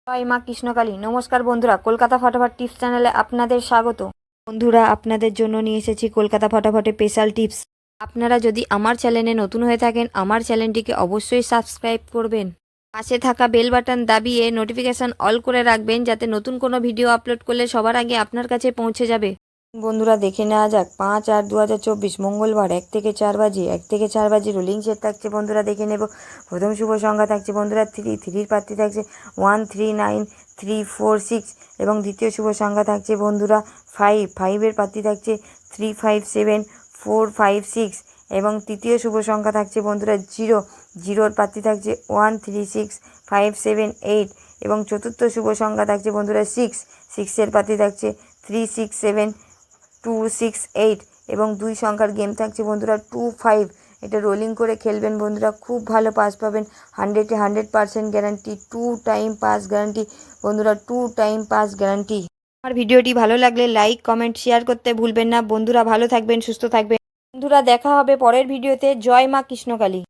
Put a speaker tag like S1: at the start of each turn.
S1: জয় মা কৃষ্ণকালী। নমস্কার বন্ধুরা, কলকাতা ফটাফট টিপস চ্যানেলে আপনাদের স্বাগত। বন্ধুরা, আপনাদের জন্য নিয়ে এসেছি কলকাতা ফটাফটে স্পেশাল টিপস। আপনারা যদি আমার চ্যানেলে নতুন হয়ে থাকেন, আমার চ্যানেলটিকে অবশ্যই সাবস্ক্রাইব করবেন। পাশে থাকা বেল বাটন দাবিয়ে নোটিফিকেশন অল করে রাখবেন, যাতে নতুন কোনো ভিডিও আপলোড করলে সবার আগে আপনার কাছে পৌঁছে যাবে। বন্ধুরা, দেখে নেওয়া যাক 5-8-2024 মঙ্গলবার 1 থেকে 4 বাজে রোলিং সেট থাকছে। বন্ধুরা দেখে নেব। প্রথম শুভ সংখ্যা থাকছে বন্ধুরা 3 প্রার্থী থাকছে 139-346 এবং দ্বিতীয় শুভ সংখ্যা থাকছে বন্ধুরা 5 প্রার্থী থাকছে 357-456 এবং তৃতীয় শুভ সংখ্যা থাকছে বন্ধুরা 0 প্রার্থী থাকছে 136-578 এবং চতুর্থ শুভ সংখ্যা থাকছে বন্ধুরা 6 প্রার্থী থাকছে 367-268 এবং 2 সংখ্যার গেম থাকছে বন্ধুরা 25। এটা রোলিং করে খেলবেন বন্ধুরা, খুব ভালো পাস পাবেন। 100% গ্যারান্টি, 2 টাইম পাস গ্যারান্টি বন্ধুরা, 2 টাইম পাস গ্যারান্টি। আমার ভিডিওটি ভালো লাগলে লাইক কমেন্ট শেয়ার করতে ভুলবেন না। বন্ধুরা ভালো থাকবেন, সুস্থ থাকবেন। বন্ধুরা দেখা হবে পরের ভিডিওতে। জয় মা কৃষ্ণকালী।